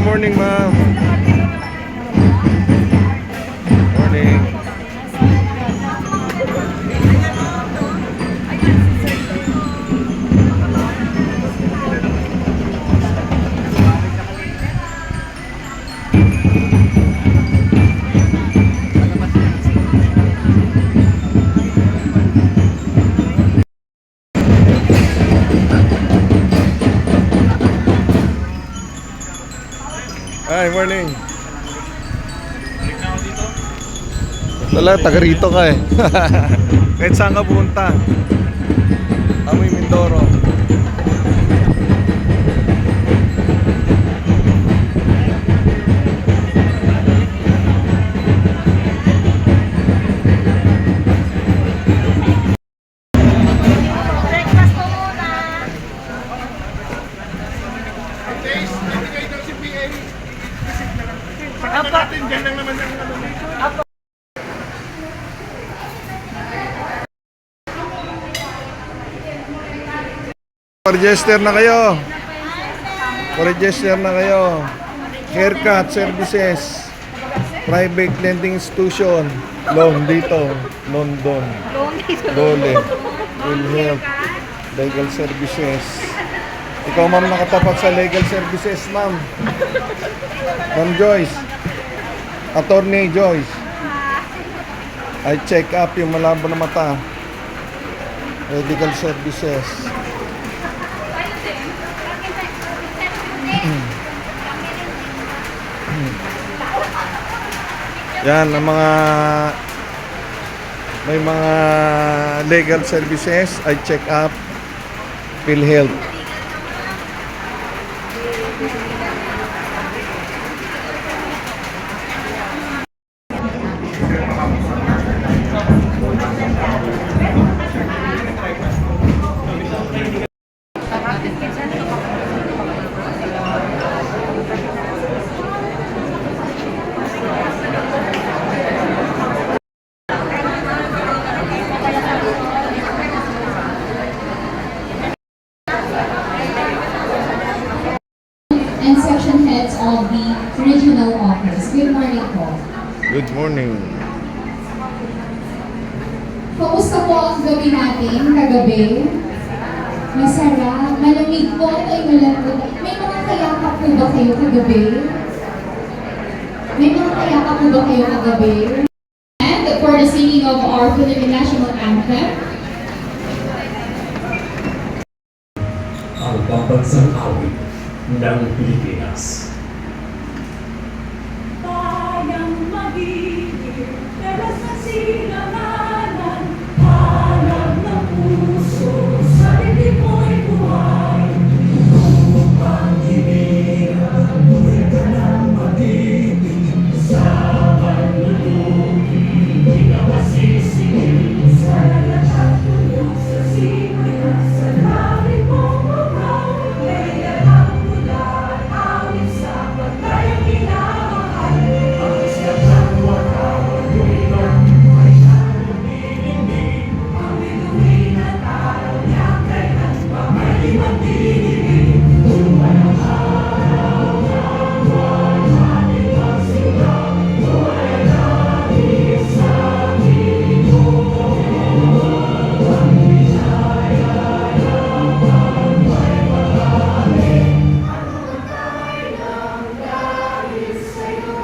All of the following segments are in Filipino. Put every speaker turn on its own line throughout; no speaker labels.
morning, ma'am. Morning. Hi, morning. Wala, taga rito ka eh. Kahit saan ka punta. Amoy Mindoro.
Breakfast po muna.
Saka natin dyan lang naman ang ano dito.
Pa-register na kayo. Pa-register na kayo. Haircut services. Private lending institution. Loan dito. Loan doon. Dole. Will help. Legal services. Ikaw ma'am nakatapat sa legal services ma'am. Ma'am Joyce. Attorney Joyce. I check up yung malabo na mata. Medical services. Yan ang mga may mga legal services, I check up, PhilHealth.
And section heads of the regional office. Good morning po.
Good morning.
Kamusta po ang gabi natin kagabi? Masarap, malamig po ay malambot. May mga kayakap po ba kayo kagabi? May mga kayakap po ba kayo kagabi? And for the singing of our Philippine National Anthem,
ang pambansang awit ng Pilipinas.
Bayang magiging teras ng silanganan, hanap ng puso, sa dibdib mo'y buhay. Upang hiningan, buhay ka ng magiging, sa panlulukin, di ka masisingil, sa lahat at tulong sa simoy at sa langit mong ugaw, kaya ang mula at awit sa pagkayang minamahal. Ang isang ng watawan, lumilang ay nalumilimig, ang bituin at araw niya kailan pa may magdidilig. Tuman ang araw ng buwan, ating magsigaw, buhay natin sa Pilipinas. Ang binayaya ng pagmay magaling, ano tayo ng dahil sa'yo.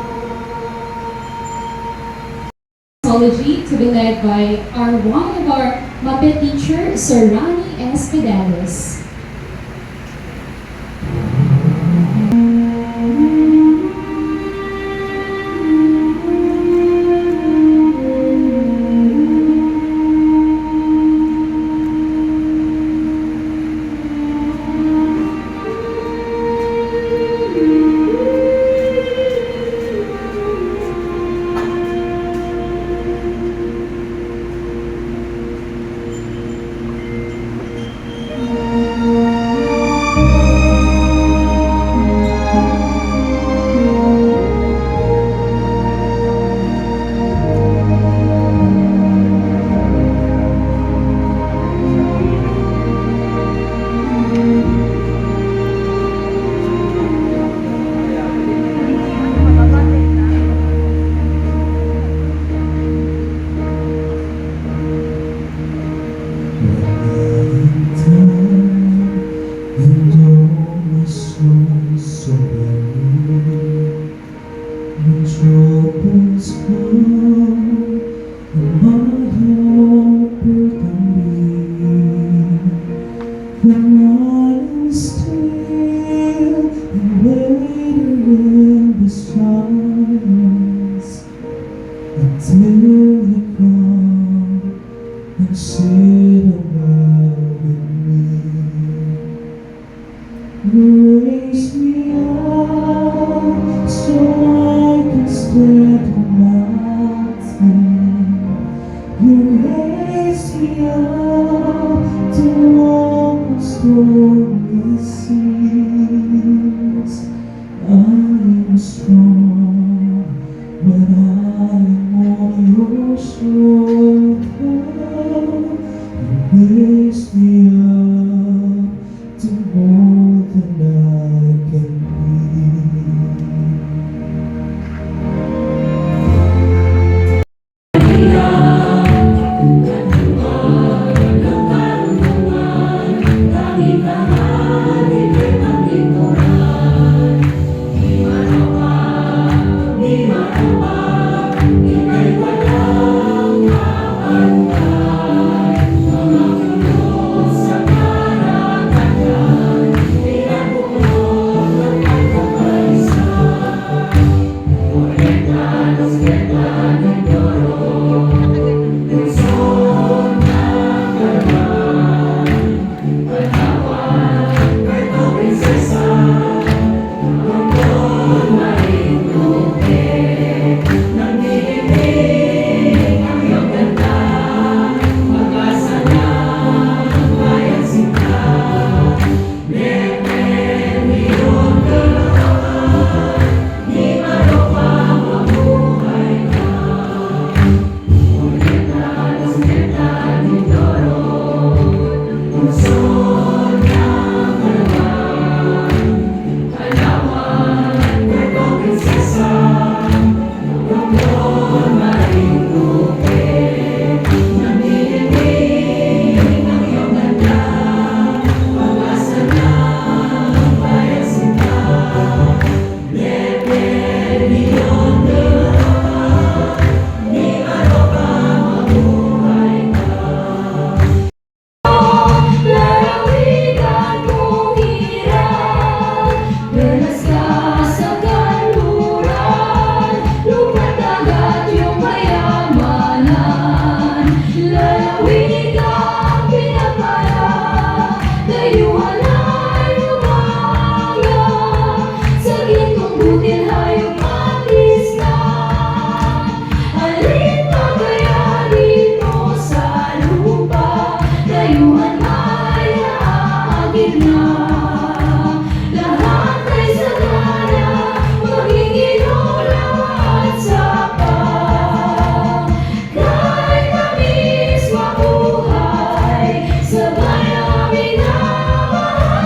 Psychology to be led by one of our Muppet teacher, Sir Ronnie Espedalos.
When troubles come and my heart burden me, when I am still and waiting in the silence until you come and sit abide with me. Raise me up so I can stand the mountain. You raise me up to walk on stormy seas. I am strong when I am on your shoulder. You raise me up to more than I can be.
Lalawigan mong hirap, dalas ka sa kanluran, lupa't dagat iyong kayamanan. Lalawigan pinapala, dayuhan ay umaga, sa gintong butil hayop at listan. Alin pa kaya dito sa lupa, dayuhan ay naagit na. Lahat ay sagana, maging inulang at sapa. Kahit tamis mabuhay, sabay ang minamahal.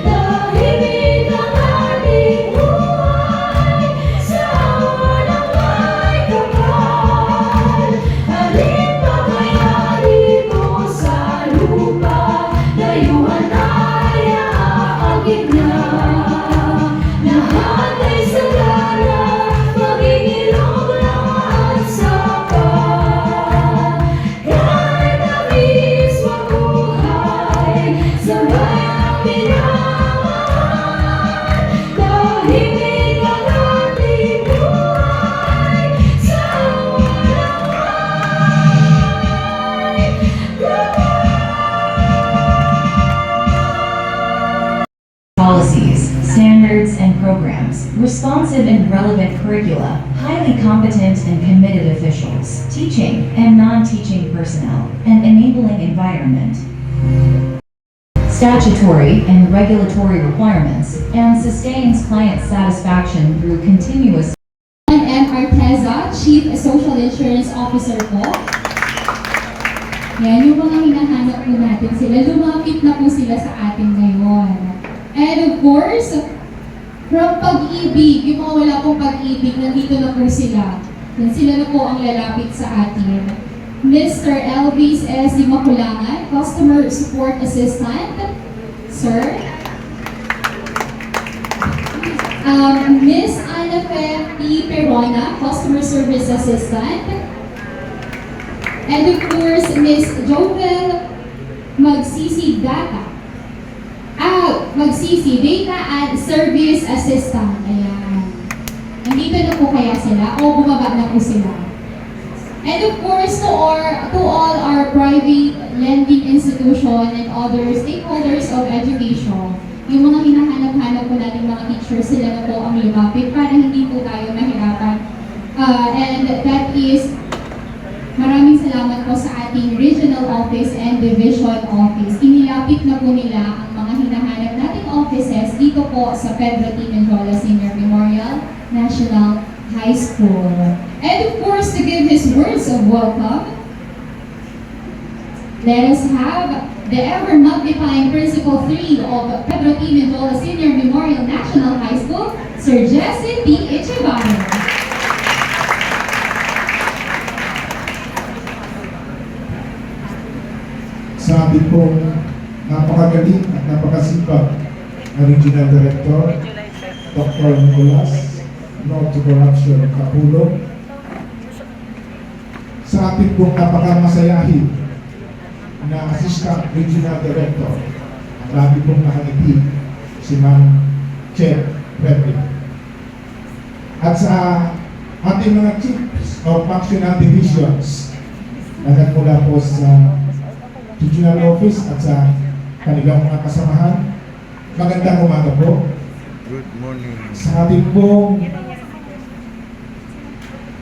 Tahimik ang ating buhay, sa walang may kapal. Alin pa kaya dito sa lupa, dayuhan ay naagit na. Lahat ay sagana, maging ilog lang at sapa. Kahit tamis mabuhay, sabay ang minamahal. Tahimik ang ating buhay, sa walang may kapal.
Policies, standards, and programs, responsive and relevant curricula, highly competent and committed officials, teaching and non-teaching personnel, and enabling environment. Statutory and regulatory requirements, and sustains client satisfaction through continuous
M. Arteza, Chief Social Insurance Officer po. Yan, yung mga hinahanap po natin sila. Lumapit na po sila sa atin ngayon. And of course, from Pag-ibig, yung mga wala pong pag-ibig, nandito na po sila. Yan, sila na po ang lalapit sa atin. Mr. Elvis S. Dimakulangan, Customer Support Assistant. Sir. Miss Ana Jennifer P. Perona, Customer Service Assistant. And of course, Ms. Jovel Magsisi Data and Service Assistant. Ayan. Nandito na po kaya sila o bumaba na po sila. And of course, to all our private lending institution and other stakeholders of education, yung mga hinahanap-hanap po natin mga teachers, sila na po ang lumapit para hindi po tayo mahirapan. And that is, maraming salamat po sa ating regional office and division office. Inilapit na po nila ang mga hinahanap nating offices dito po sa Pedro T. Menjola Senior Memorial National High School. And of course, to give his words of welcome, let us have the ever-multiplying Principal 3 of Pedro T. Menjola Senior Memorial National High School, Sir Jesse P. Echevarria.
Sa ating pong napakagaling at napakasipag na Regional Director, Dr. Nicolas No to Corruption Capulo, sa ating pong napakamasayahin na Assistant Regional Director, ang lagi pong nakangiti, si Ma'am Che Redley. At sa ating mga chiefs of functional divisions na nagmula po sa Regional Office at sa kanilang mga kasamahan, magandang umaga po.
Good morning.
Sa ating pong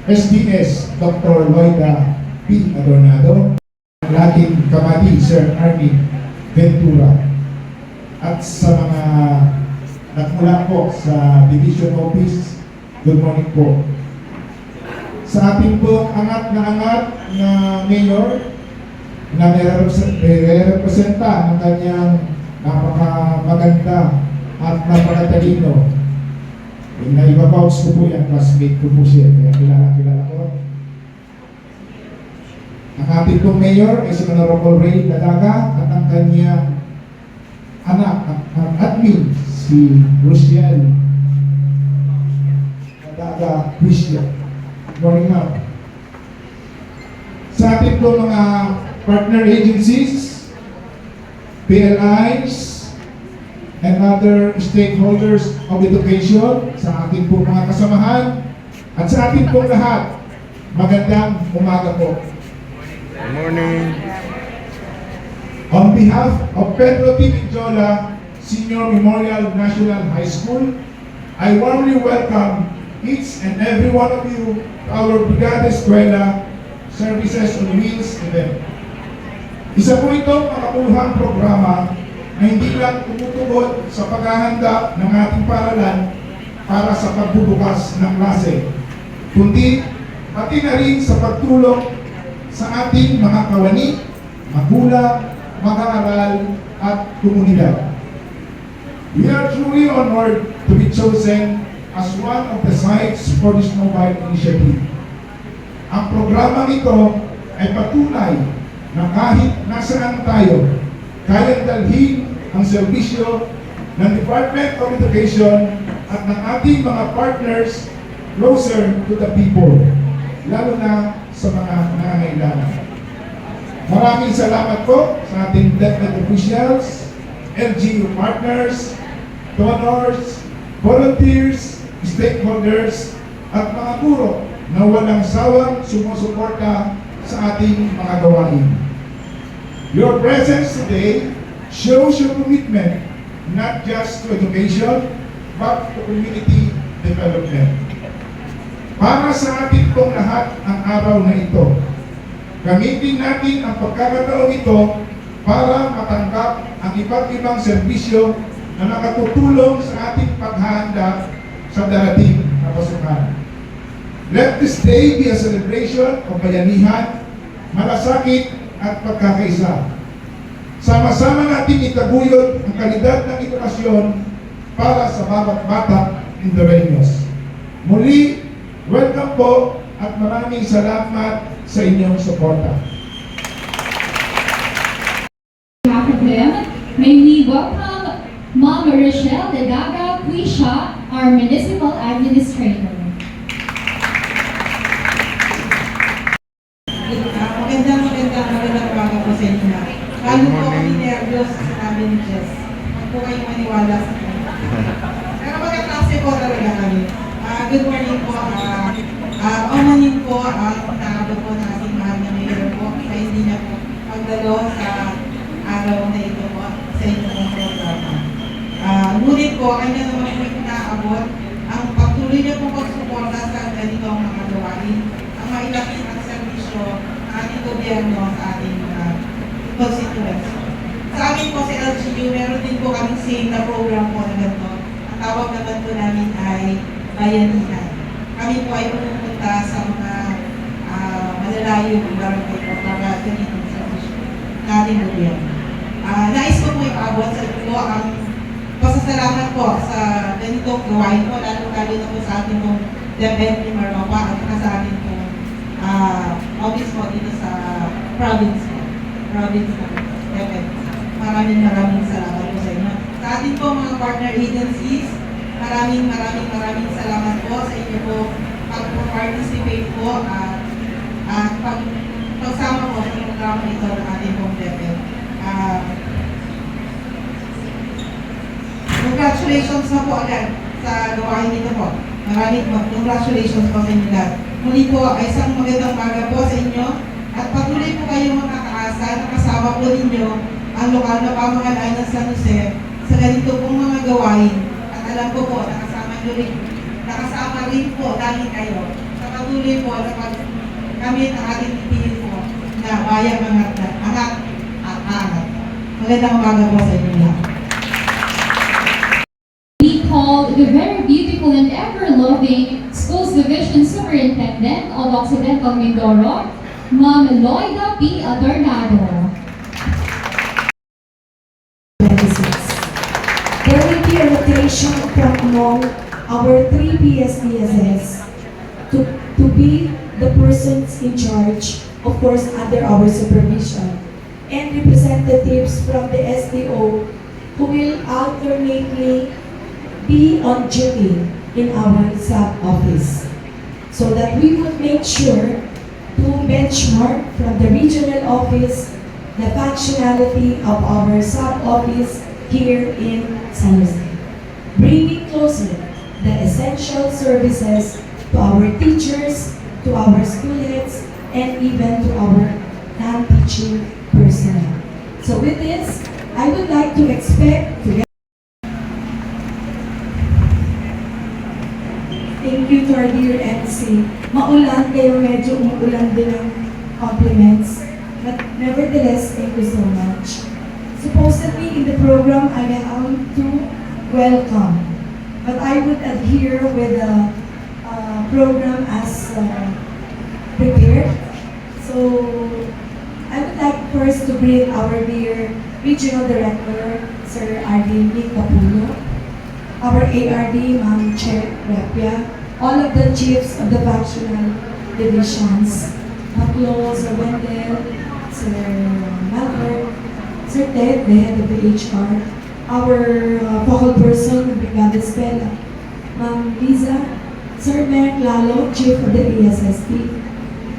SDS, Dr. Loida P. Adornado, ang ating kamadi, Sir Arnie Ventura, at sa mga nagmula po sa Division Office, good morning po. Sa ating pong angat na Mayor, na nire-representa ng kanyang napakamaganda at napakatalino. Naiba-vouch ko po yan, classmate ko po siya, kaya kilala ko. Ang ating pong mayor ay si Honorable Ray Dadaga at ang kanyang anak, ang admin, si Rochelle Dadaga Christian. Good morning, ma'am. Sa ating pong mga partner agencies, PLIs, and other stakeholders of education, sa ating pong mga kasamahan, at sa ating pong lahat, magandang umaga po.
Good morning.
On behalf of Pedro T. Menjola Senior Memorial National High School, I warmly welcome each and every one of you to our Brigada Eskwela Services on Wheels event. Isa po itong makapuluhang programa na hindi lang tumutugod sa paghahanda ng ating paaralan para sa pagbubukas ng klase, kundi pati na rin sa pagtulong sa ating mga kawani, magulang, mag-aaral at komunidad. We are truly honored to be chosen as one of the sites for this mobile initiative. Ang programang ito ay patunay na kahit nasaan tayo, kayang dalhin ang serbisyo ng Department of Education at ng ating mga partners closer to the people, lalo na sa mga nangangailangan. Maraming salamat po sa ating DepEd officials, LGU partners, donors, volunteers, stakeholders, at mga guro na walang sawang sumusuporta sa ating mga gawain. Your presence today shows your commitment not just to education but to community development. Para sa ating pong lahat ang araw na ito, gamitin natin ang pagkakataon ito para matanggap ang iba't ibang serbisyo na nakatutulong sa ating paghahanda sa darating na pasukan. Let this day be a celebration of bayanihan, malasakit at pagkakaisa. Sama-sama natin itaguyod ang kalidad ng edukasyon para sa bawat bata Indoreños. Muli, welcome po at maraming salamat sa inyong suporta.
May we welcome Ma'am Rochelle Dadaga Quisha, our Municipal Administrator.
Magandang umaga po sa inyo. Lalo po kami nervyos sa sinabi ni Jess. Huwag po kayong maniwala sa kanya. Pero magkaklase po talaga kami. Good morning po. Morning po ang naabot po ng ating mahal na mayor po sa hindi niya po pagdalo sa araw na ito po sa inyong programa. Ngunit po, kanya naman po yung naabot ang pagtuloy niya po pagsuporta sa ganitong mga gawain, ang mailapit ang serbisyo ng ating gobyerno sa ating constituency. Sa amin po sa LGU, meron din po kaming same na program po na ganito. Ang tawag naman po namin ay Bayanihan. Kami po ay pumunta sa mga malalayong barangay po para ganitong serbisyo ng ating gobyerno. Nais ko po ipaabot sa inyo ang pasasalamat po sa ganitong gawain po, lalo-lalo na po sa ating pong DepEd ni Marmapa at sa ating pong office po dito sa province ng DepEd. Maraming salamat po sa inyo. Sa ating po mga partner agencies, maraming salamat po sa inyo po pag-participate po at pagsama po sa programa ito ng ating pong DepEd. Congratulations na po agad sa gawain nito po. Maraming congratulations po sa inyo lahat. Muli po ay isang magandang umaga po sa inyo at patuloy po kayong makakaasa na kasama po ninyo ang lokal na pamahalaan ng San Jose sa ganito pong mga gawain. At alam ko po, nakasama rin po dahil kayo sa patuloy po na kami ang ating titiin po na bayang angat. Magandang umaga po sa inyo lahat.
We call the very beautiful and ever-loving Schools Division Superintendent of Occidental Mindoro, Ma'am Loida P. Adornado.
There will be a rotation from among our 3 PSDSS to be the persons in charge, of course under our supervision, and representatives from the SDO who will alternately be on duty in our sub-office so that we would make sure to benchmark from the regional office the functionality of our sub-office here in San Jose, bringing closer the essential services to our teachers, to our school heads, and even to our non-teaching personnel. So with this, I would like to expect to thank you to our dear MC. Maulan kayo, medyo umuulan din ng compliments. But nevertheless, thank you so much. Supposedly in the program, I am to welcome. But I would adhere with the program as prepared. So I would like first to greet our dear Regional Director, Sir R.D. Capulo, our ARD, Ma'am Chair Repia, all of the chiefs of the functional divisions, Maclo, Sir Wendell, Sir Malcolm, Sir Ted, the head of the HR, our focal person, Brigada Spela, Ma'am Liza, Sir Merck Lalo, Chief of the ASSP,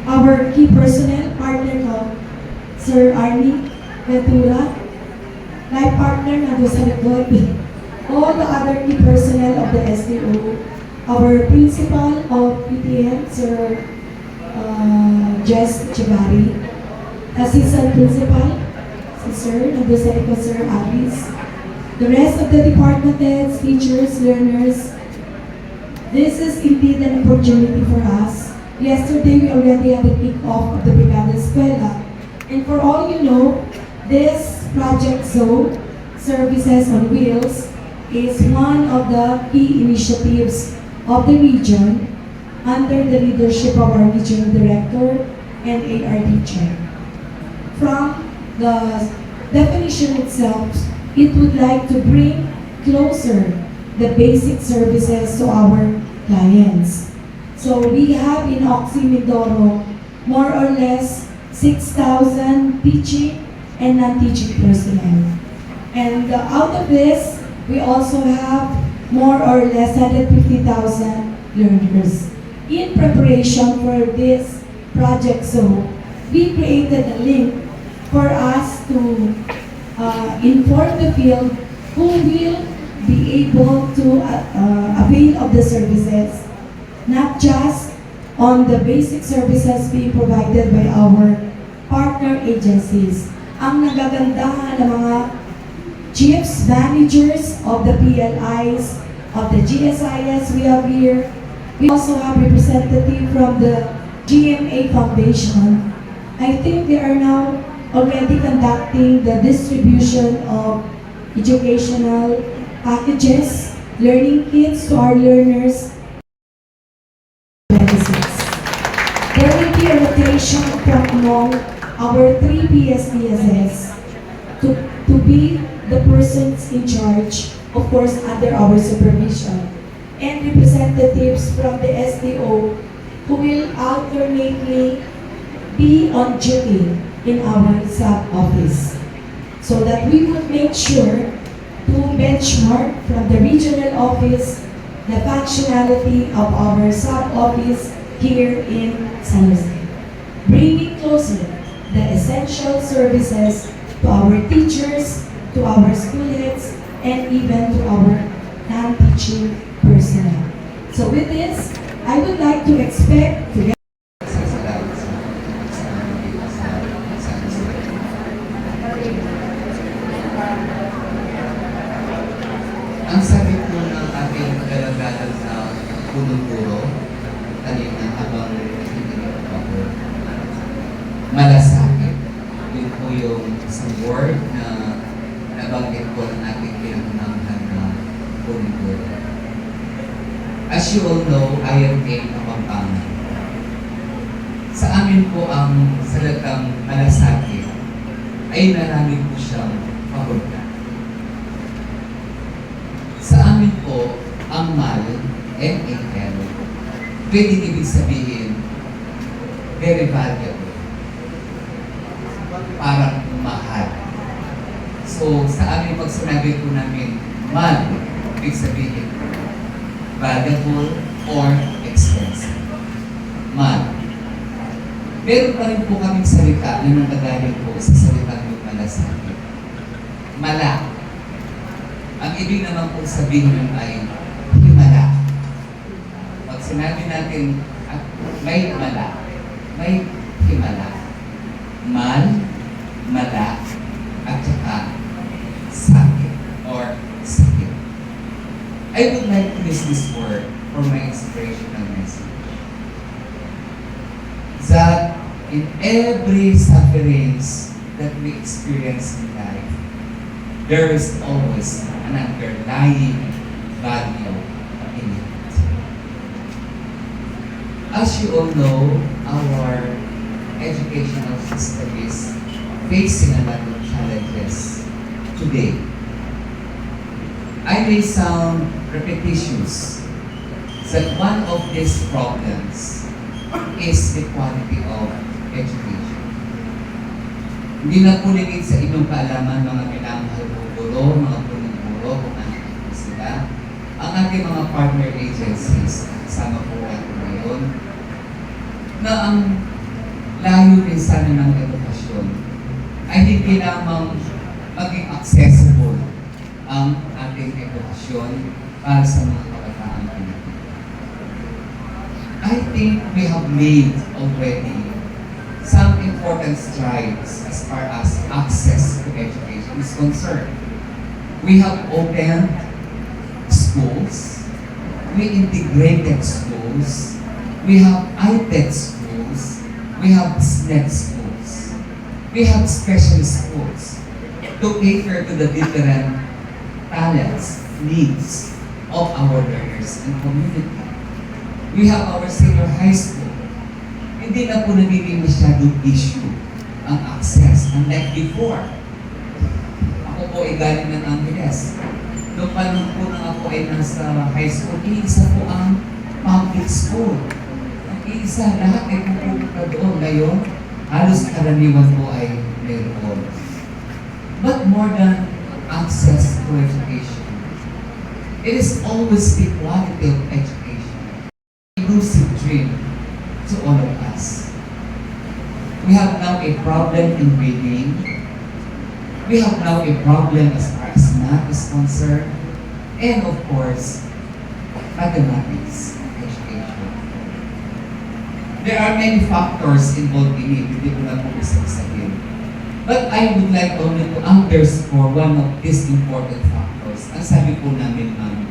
our key personnel, partner ko, Sir Arnie Ventura, life partner na doon sa likod, all the other key personnel of the SDO, our principal of PTM, Sir Jess Chivari, assistant principal, si Sir, nandun sa likod, Sir Alice, the rest of the department heads, teachers, learners. This is indeed an opportunity for us. Yesterday, we already had the kick-off of the Brigada Escuela. And for all you know, this Project Zone, Services on Wheels, is one of the key initiatives of the region under the leadership of our regional director and ARD chair. From the definition itself, it would like to bring closer the basic services to our clients. So we have in Oxy Mindoro more or less 6,000 teaching and non-teaching personnel. And out of this, we also have more or less 150,000 learners. In preparation for this project, so we created a link for us to inform the field who will be able to avail of the services, not just on the basic services being provided by our partner agencies. Ang nagagandahan ng mga chiefs, managers of the PLIs, of the GSIS we have here. We also have representative from the GMA Foundation. I think they are now already conducting the distribution of educational packages, learning kits to our learners. There will be a rotation from among our 3 PSDSS to be the persons in charge, of course, under our supervision, and representatives from the SDO who will alternately be on duty in our sub-office, so that we would make sure to benchmark from the regional office the functionality of our sub-office here in San Jose, bringing closer the essential services to our teachers, to our school heads, and even to our non-teaching personnel. So with this, I would like to expect to
ang sabi po ng ating kalagalan sa punong-puro, kanina habang nakikinig ako, malasakit. Yun po yung isang word na nabanggit po ng ating pinangunanghan na punong-puro. As you all know, I am a Kapampangan. Sa amin po ang salitang malasakit ay marami po siyang pahulugan. Sa amin po, ang mal, M-A-L, pwedeng ibig sabihin, very valuable. Parang mahal. So, sa amin, pag sinabi po namin, mal, ibig sabihin, valuable or expensive. Mal. Meron pa rin po kaming salita na nanggagaling po sa salitang yung malasakit. Mala. Ang ibig naman po sabihin nun ay himala. Pag sinabi natin may mala, may himala. Mal, mala, at saka sakit or sakit. I would like to use this word for my inspirational message. That in every sufferings that we experience in life, there is always an underlying value in it. As you all know, our educational system is facing a lot of challenges today. I may sound repetitious that one of these problems is the quality of education. Hindi na po ligid sa inyong kaalaman, mga pinamahal po guro, mga punong-guro, kung ano po sila. Ang ating mga partner agencies, kasama po natin ngayon, na ang layo din sana ng edukasyon ay hindi lamang maging accessible ang ating edukasyon para sa mga kabataang Pilipino. I think we have made already some important strides as far as access to education is concerned. We have opened schools, we integrated schools, we have ITED schools, we have SNET schools, we have special schools to cater to the different talents, needs of our learners and community. We have our senior high school. Hindi na po nagiging masyadong issue ang access. Unlike before. Ako po ay galing ng Angeles. Noong panahon po na ako ay nasa high school, iisa po ang public school. Ang iisa, lahat ay pupunta doon. Ngayon, halos karaniwan po ay mayroon. But more than access to education, It is always the quality of education, a lucid dream to all of us. We have now a problem in reading. We have now a problem as far as math is concerned. And of course, mathematics education. There are many factors involved in it, hindi ko na po isasahin. But I would like only to underscore one of these important factors. Ang sabi po namin, ma'am,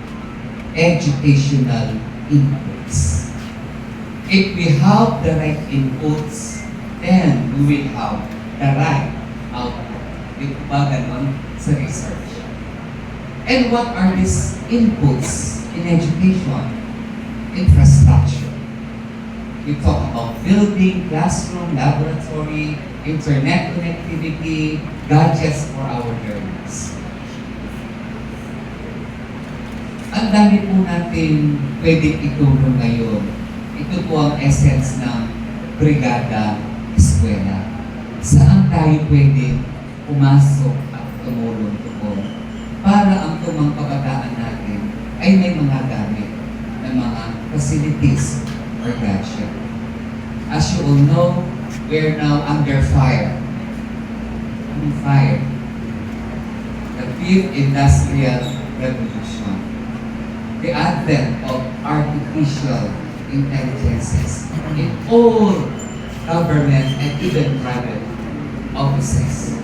educational inputs. If we have the right inputs, then we will have the right output. Ito ba ganon sa research? And what are these inputs in education? Infrastructure. We talk about building, classroom, laboratory, internet connectivity, gadgets for our learners. Ang dami po natin pwedeng itulong ngayon. Ito po ang essence ng Brigada Eskwela. Saan tayo pwedeng pumasok at tumulong doon para ang tumang kabataan natin ay may mga gamit na mga facilities or gadget. As you all know, we're now under fire. On fire. The fifth industrial revolution. The advent of artificial intelligences in all government and even private offices.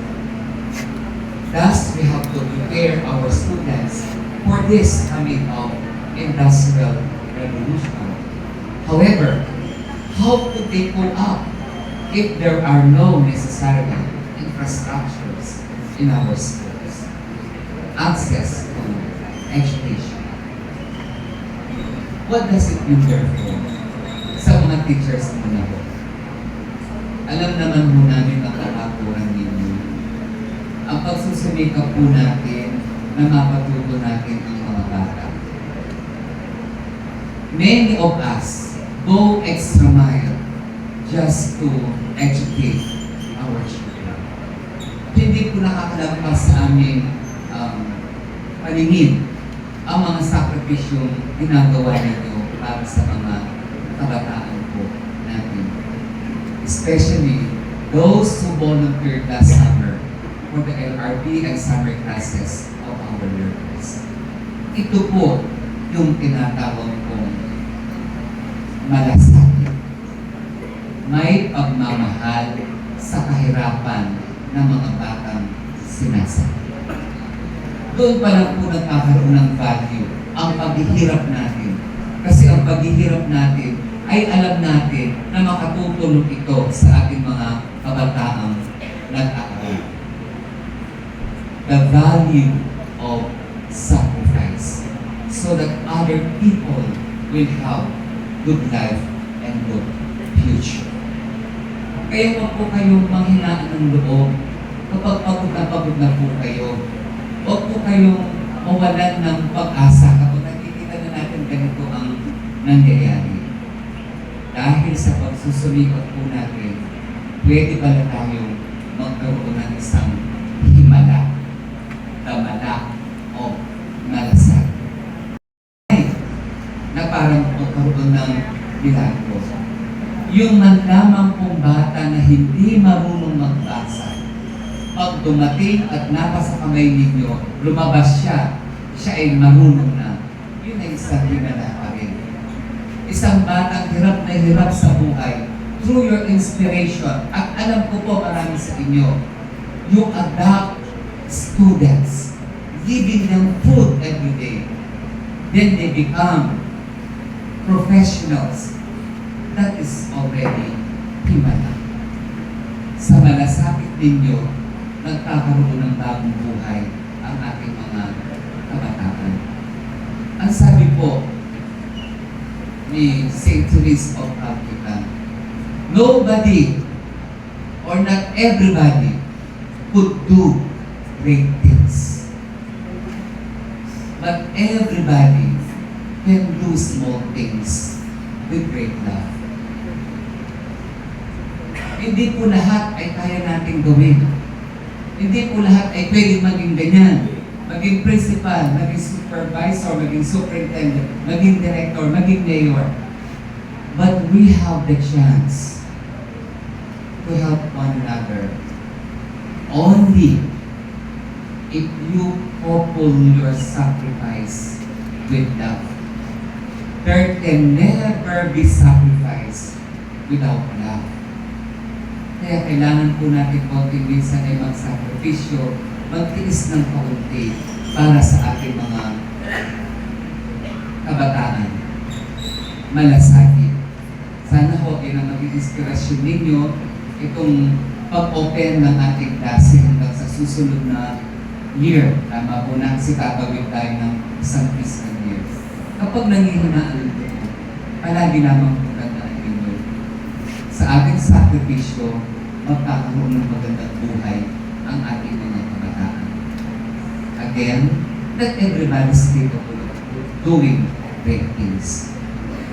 Thus, we have to prepare our students for this coming of industrial revolution. However, how could they pull up if there are no necessary infrastructures in our schools? Access to education. What does it mean therefore sa mga teachers muna po? Alam naman po namin ang katapuran ninyo. Ang pagsusumikap po natin na mapatuto natin ang mga bata. Many of us go extra mile just to educate our children. Hindi po nakakalampas sa aming paningin ang mga sakripisyong ginagawa ninyo para sa mga kabataan po natin. Especially those who volunteered last summer for the LRB and summer classes of our learners. Ito po yung tinatawag kong malasakit. May pagmamahal sa kahirapan ng mga batang sinasakit. Doon pa lang po nagkakaroon ng value ang paghihirap natin. Kasi ang paghihirap natin ay alam natin na makatutulong ito sa ating mga kabataang nag-aaral. The value of sacrifice so that other people will have good life and good future. Kaya wag po kayong manghinaan ng loob kapag pagod na po kayo. Huwag po kayong mawalan ng pag-asa kapag nakikita na natin ganito ang nangyayari. Dahil sa pagsusumikap po natin, pwede pala tayong magkaroon ng isang himala, damala, o malasag. Na parang magkaroon ng milagro. Yung man lamang pong bata na hindi marunong magbasa, pag dumating at napasa kamay ninyo, lumabas siya ay marunong na. Yun ay isang himala pa rin. Isang batang hirap na hirap sa buhay, through your inspiration, at alam ko po marami sa inyo, you adopt students, giving them food every day. Then they become professionals. That is already himala. Sa malasakit ninyo, nagkakaroon ng bagong buhay ang ating mga kabataan. Ang sabi po ni St. Therese of Calcutta, nobody or not everybody could do great things. But everybody can do small things with great love. Hindi po lahat ay kaya nating gawin. Hindi po lahat ay pwedeng maging ganyan. maging principal, maging supervisor, maging superintendent, maging director, maging mayor. But we have the chance to help one another only if you couple your sacrifice with love. There can never be sacrifice without love. Kaya kailangan po natin konti minsan ay magsakripisyo, magtiis ng kaunti para sa ating mga kabataan. Malasakit. Sana ho ay na maging inspirasyon ninyo itong pag-open ng ating klase hanggang sa susunod na year. Tama po na kasi tatawid tayo ng isang fiscal year. Kapag nangihinaan ito, palagi namang magandang ninyo. Sa ating sakripisyo, magkakaroon ng magandang buhay ang ating mga kabataan. Again, not everybody is capable of doing great things.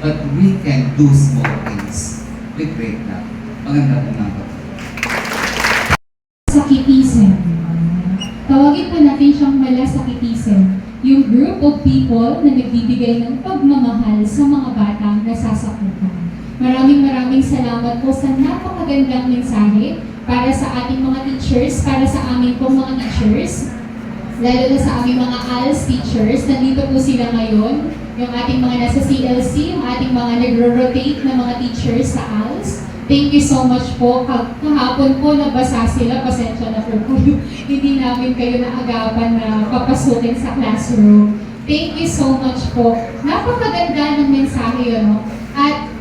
But we can do small things with great love. Maganda po nga po.
Sakitisim. Tawagin po natin siyang malasakitisim. Yung group of people na nagbibigay ng pagmamahal sa mga batang nasasakupan. Maraming salamat po sa napakagandang mensahe para sa ating mga teachers, para sa aming po mga teachers, lalo na sa aming mga ALS teachers. Nandito po sila ngayon, yung ating mga nasa CLC, yung ating mga nagro-rotate na mga teachers sa ALS. Thank you so much po. Kahapon po nabasa sila, pasensya na po hindi namin kayo naagapan na papasukin sa classroom. Thank you so much po. Napakaganda ng mensahe yun. At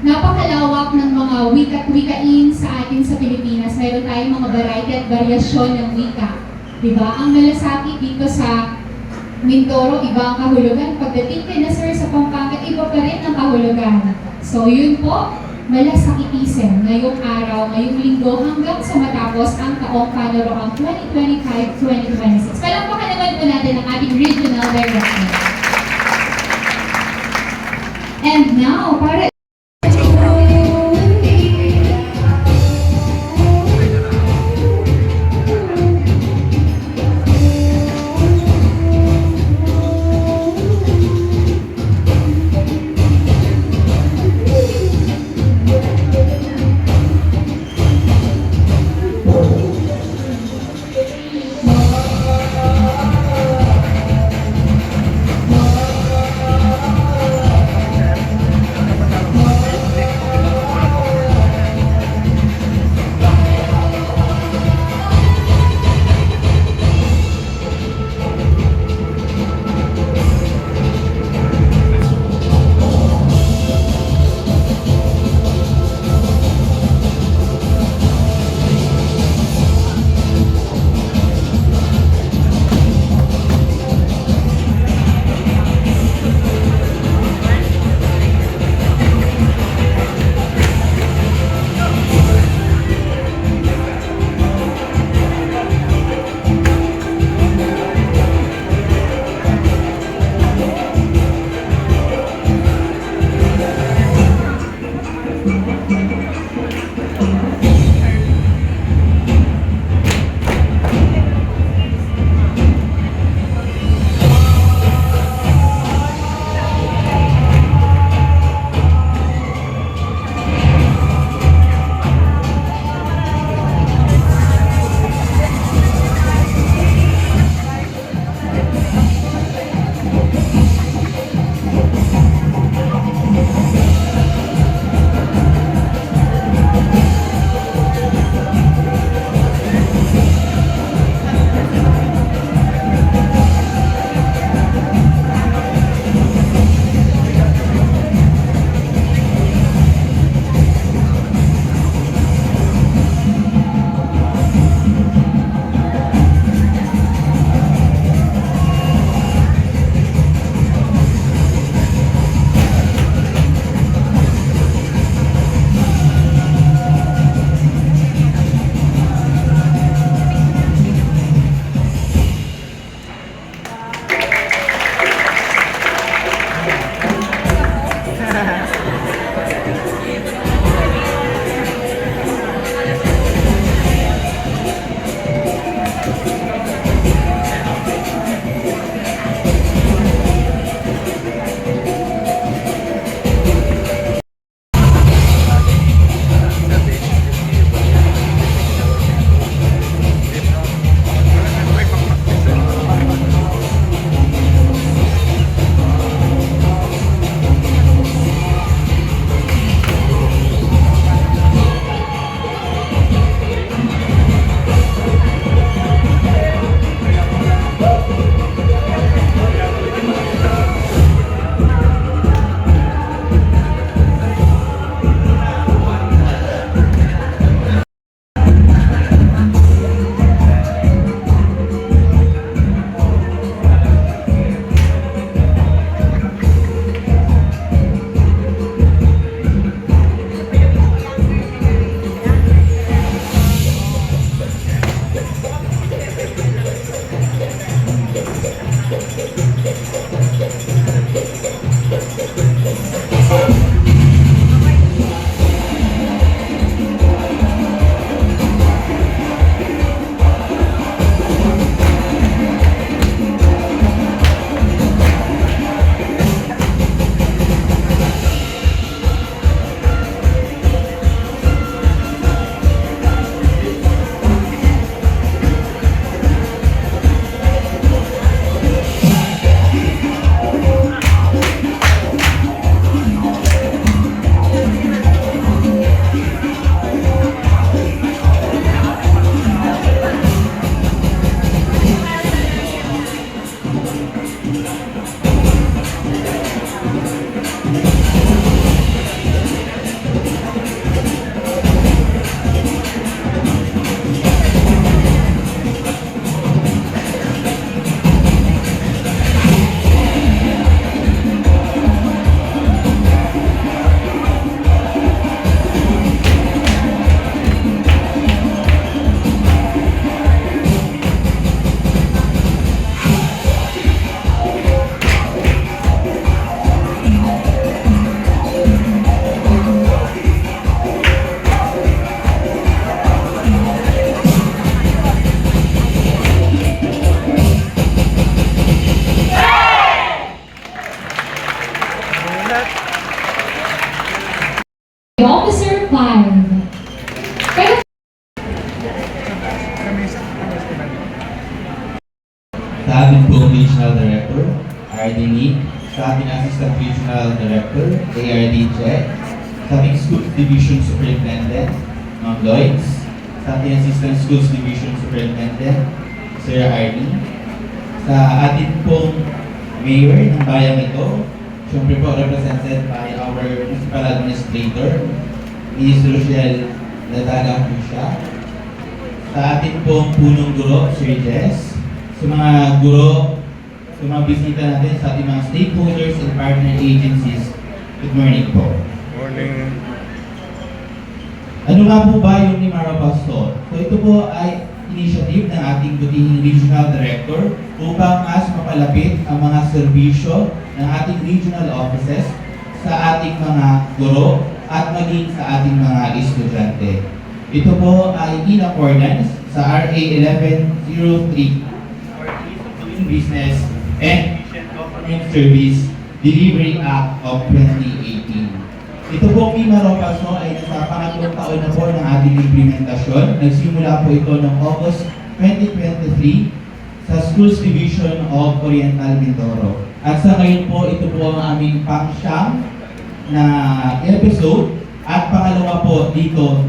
napakalawak ng mga wika-wikain sa atin sa Pilipinas. Mayroon tayong mga variety at variasyon ng wika. Diba? Ang malasakit dito sa Mindoro, iba ang kahulugan. Pagdating kay na sir sa Pampanga, iba pa rin ang kahulugan. So yun po, malasakitisim ngayong araw, ngayong linggo, hanggang sa matapos ang taong panoroang 2025-2026. Palakpakan naman po natin ang ating regional director. And now, para Officer 5. Pero
Sa ating pong Regional Director, RD Nick, sa ating Assistant Regional Director, ARD Che, sa ating Schools Division Superintendent, Ma'am Lloyds, sa ating Assistant Schools Division Superintendent, Sir Arnie, sa ating pong Mayor ng bayang ito, siyempre po represented by our Municipal Administrator, Ms. Rochelle Ladaga Pusha, sa ating pong punong guro, Sir Jess, sa mga guro, sa mga bisita natin, sa ating mga stakeholders and partner agencies. Good morning po.
Morning.
Ano nga po ba yung Nimara Pastor? So ito po ay initiative ng ating butihing Regional Director upang mas mapalapit ang mga serbisyo ng ating regional offices sa ating mga guro at maging sa ating mga estudyante. Ito po ay in accordance sa RA 1103 or Ease of Doing Business and Efficient Government Service Delivery Act of 2018. Ito po Mimaro Paso ay nasa pangatlong taon na po ng ating implementasyon. Nagsimula po ito noong August 2023 sa Schools Division of Oriental Mindoro. At sa ngayon po, ito po ang aming pang-siyam na episode at pangalawa po dito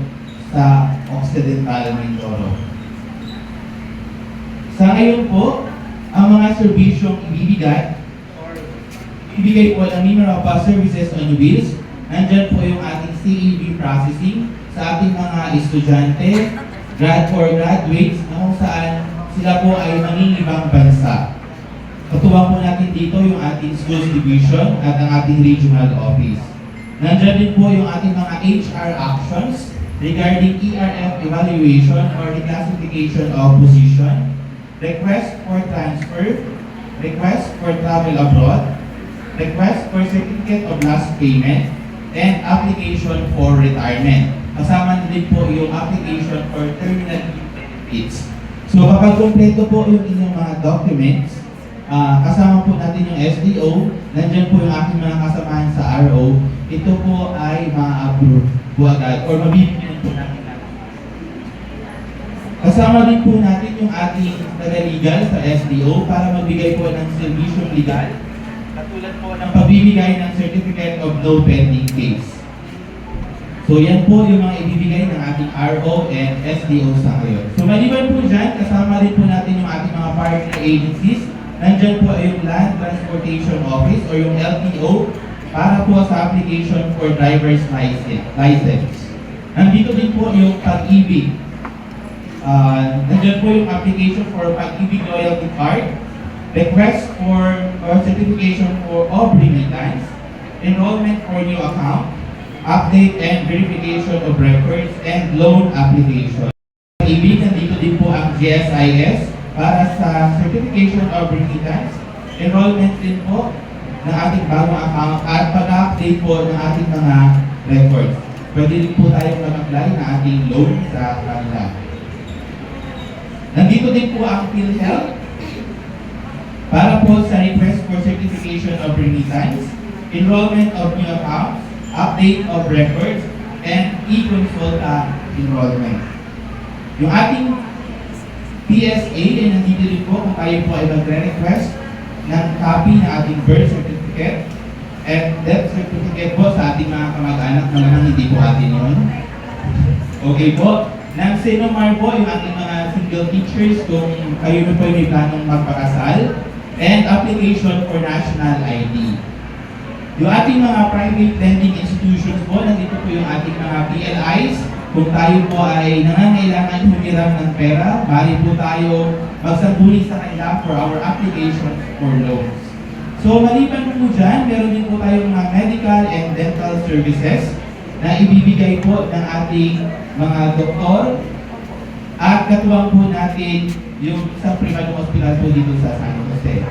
sa Occidental Mindoro. Sa ngayon po, ang mga serbisyong ibibigay po ng Mimaro Paso Services on Wheels. Nandyan po yung ating CEV processing sa ating mga estudyante, graduates na kung saan sila po ay mangingibang bansa. Katuwang po natin dito yung ating schools division at ang ating regional office. Nandyan din po yung ating mga HR actions regarding ERF evaluation or reclassification of position, request for transfer, request for travel abroad, request for certificate of last payment, and application for retirement. Kasama na din po yung application for terminal benefits. So kapag kumpleto po yung inyong mga documents, kasama po natin yung SDO, nandyan po yung aking mga kasamahan sa RO, ito po ay ma-approve po agad or mabibigyan po natin. Kasama din po natin yung ating taga-legal sa SDO para magbigay po ng serbisyong legal katulad po ng pagbibigay ng Certificate of No Pending Case. So yan po yung mga ibibigay ng ating RO and SDO sa ngayon. So maliban po dyan, kasama rin po natin yung ating mga partner agencies. Nandyan po yung Land Transportation Office or yung LTO para po sa application for driver's license. Nandito din po yung Pag-ibig. Nandyan po yung application for Pag-ibig Loyalty Card, request for or certification of remittance, enrollment for new account, update and verification of records, and loan application. Ibig, nandito din po ang GSIS para sa certification of remittance, enrollment din po ng ating bagong account at pag-update po ng ating mga records. Pwede din po tayong mag-apply na ating loan sa kanila. Nandito din po ang PhilHealth para po sa request for certification of remittance, enrollment of new accounts, update of records, and e-consulta enrollment. Yung ating PSA ay nandito rin po kung tayo po ay magre-request ng copy ng ating birth certificate and death certificate po sa ating mga kamag-anak, malamang hindi po atin yun. Okay po. Nang Sinomar po yung ating mga single teachers kung kayo na po may planong magpakasal, and application for national ID. Yung ating mga private lending institutions po, nandito po yung ating mga PLIs. Kung tayo po ay nangangailangan humiram ng pera, bali po tayo magsambuli sa kanila for our applications for loans. So maliban po dyan, meron din po tayong mga medical and dental services na ibibigay po ng ating mga doktor at katuwang po natin yung isang private hospital po dito sa San Jose.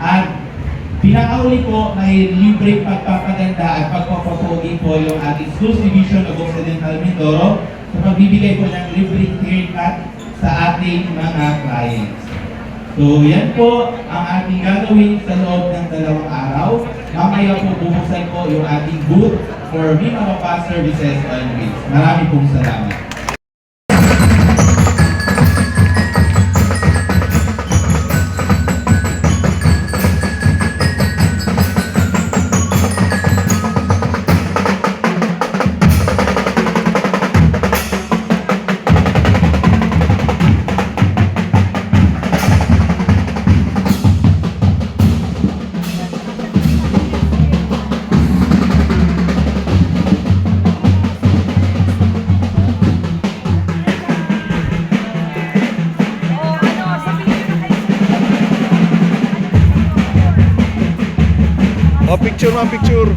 At pinakauli po, may libreng pagpapaganda at pagpapapogi po yung ating Schools Division of Occidental Mindoro sa pagbibigay po ng libreng haircut sa ating mga clients. So yan po ang ating gagawin sa loob ng 2 araw. Mamaya po bubuksan po yung ating booth for Mima Papa Services always. Marami pong salamat.
Oh, picture ma'am, picture.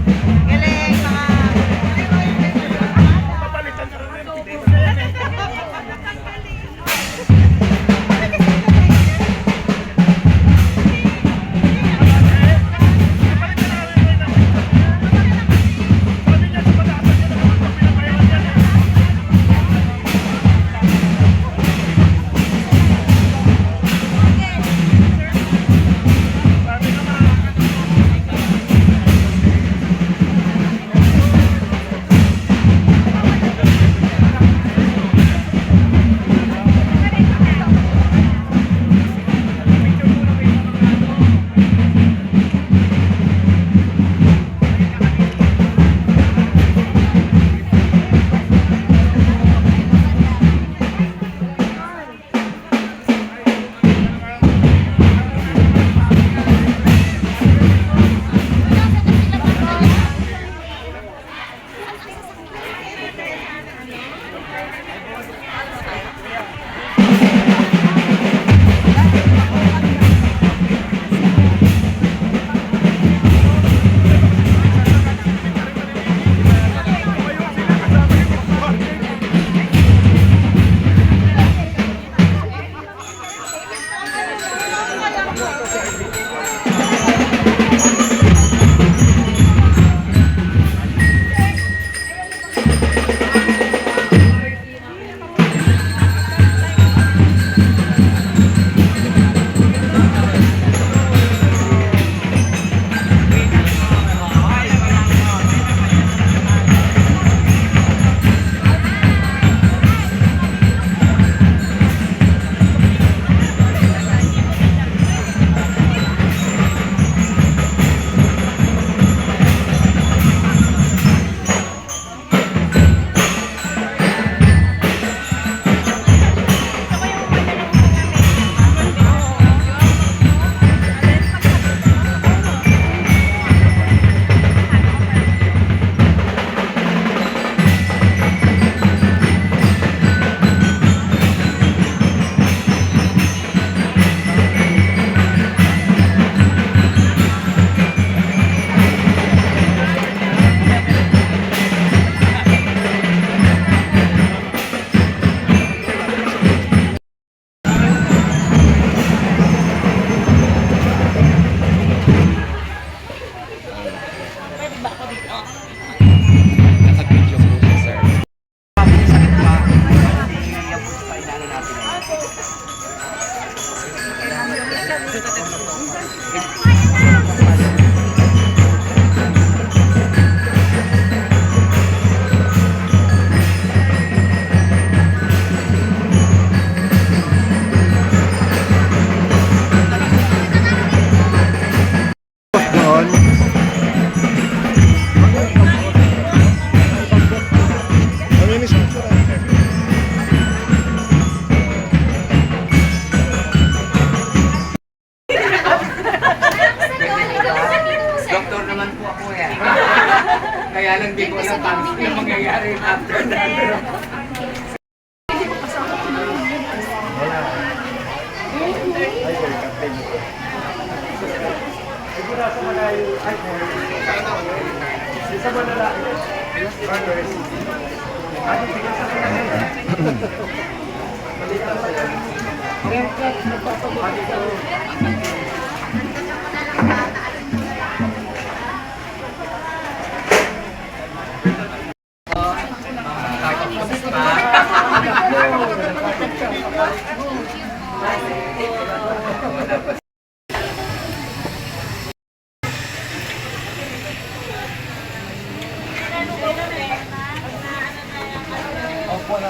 Kaya lang di ko alam paano yung mangyayari after that.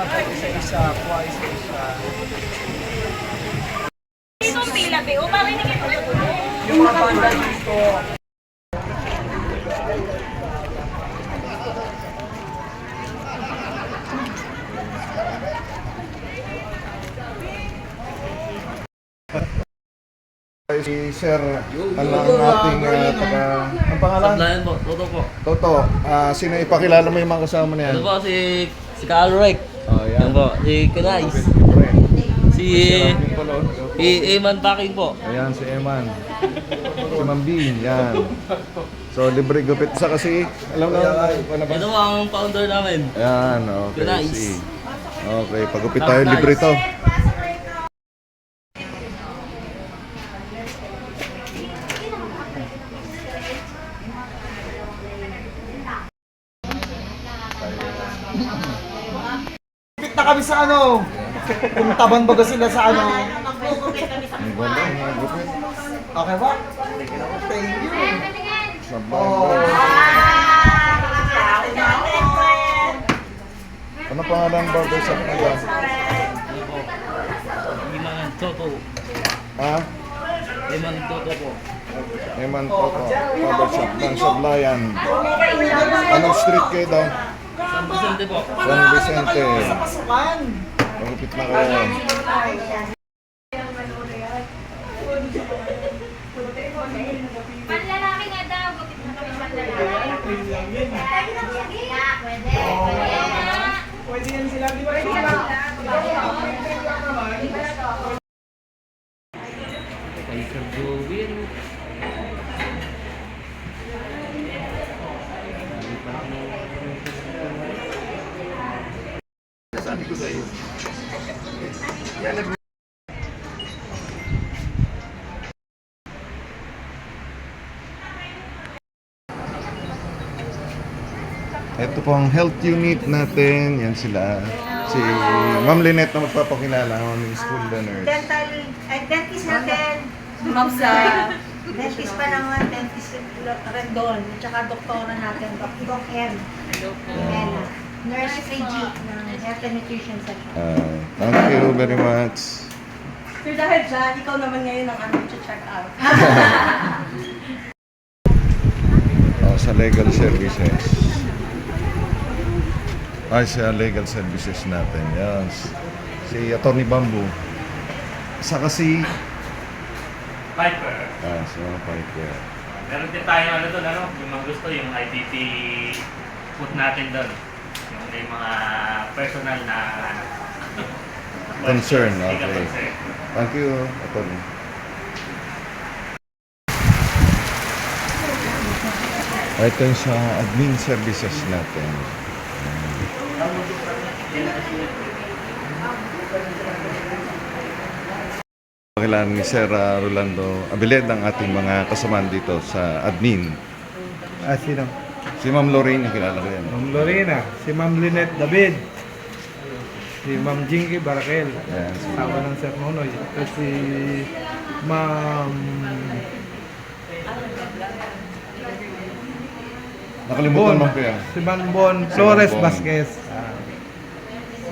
isa-isa, kuha isa-isa.
Itong pila, Beo, marinig ito.
Yung mga banda dito.
Si Sir, ano ang ating taga... Ang pangalan?
Sablayan po, Toto po.
Toto, sino ipakilala mo yung mga kasama niyan?
Ano po, si Kalrek.
Oh, yan.
Yan po, si Kanais. Si Eman Packing po.
Ayan, si Eman. Si Mambin, yan. So, libre gupit. Isa kasi, alam mo, ano ba?
Ito po ang founder namin.
Ayan, okay.
Kanais.
Okay, pagupit tayo, libre to.
Pit na kami sa ano. Kung taban baga sila sa ano.
Ang ganda, mga gupit.
Okay ba? Thank you.
Sabay. Ano pangalan barber shop na yan?
Eman Toto.
Ha?
Eman Toto po.
Eman Toto. Barber shop ng Sablayan. Anong street kayo daw?
San Vicente po.
San Vicente.
Sa pasukan.
Magupit na kayo.
Panlalaki nga daw, gupit na kami panlalaki. Pwede.
Pwede yan sila. Di ba?
Kay Sir Jovin.
Ito po ang health unit natin. Yan sila. Si Ma'am Lynette na magpapakilala ng aming school learners.
Dentist natin. Ma'am sa dentist pa naman, dentist Rendon. At saka doktora natin, Doc M. Mena. Nurse Reggie ng Health and Nutrition Center.
Thank you very much.
Sir, dahil dyan, ikaw naman ngayon ang aming check out.
Sa legal services. Sa legal services natin. Yan. Si Atty. Bamboo. Saka si...
Piper.
Si mga Piper.
Meron din tayo ano doon, ano? Yung mga gusto, yung IDP put natin doon. Yung mga personal na
Concern,
legal
okay.
concern.
Thank you, Atty. Ito yung sa admin services natin. Pakilala ni Sir Rolando Abilid ang ating mga kasamaan dito sa admin.
Sino?
Si Ma'am Lorraine, kilala ko yan.
Ma'am Lorena, si Ma'am Lynette David, si Ma'am Jinky Barakel,
Ayan,
sama ng Sir Nonoy, at si Ma'am...
Nakalimutan mo ko yan.
Si Ma'am Bon Flores Vasquez,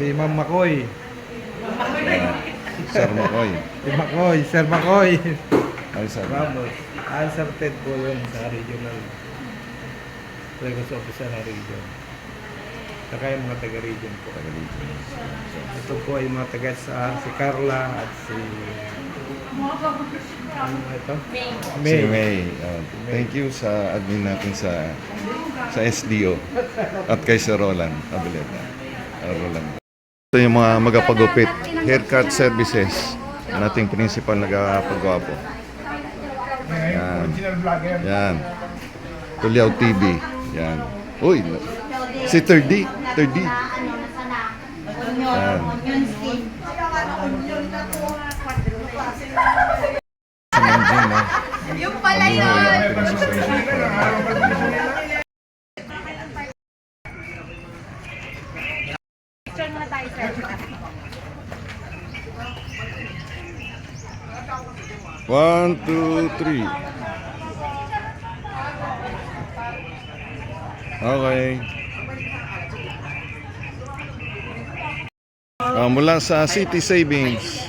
si Ma'am Makoy,
Sir Makoy.
si Makoy, Sir Makoy,
Ay, Sir.
Ramos, Ted po yun sa regional Records Officer ng region. Saka yung mga taga-region po. Ito po ay mga taga si Carla at si... Ano ito?
Si May. Thank you sa admin natin sa SDO at kay Sir Roland Abilida. Roland. Ito yung mga magapagupit. Haircut services. Ang ating principal nagapagawa po. Yan. Yan. Tulyaw TV. Yan. Uy! Si 3D. 3D. Yan.
Yung pala yun! Picture muna tayo, sir.
1, 2, 3. Okay. Mula sa City Savings.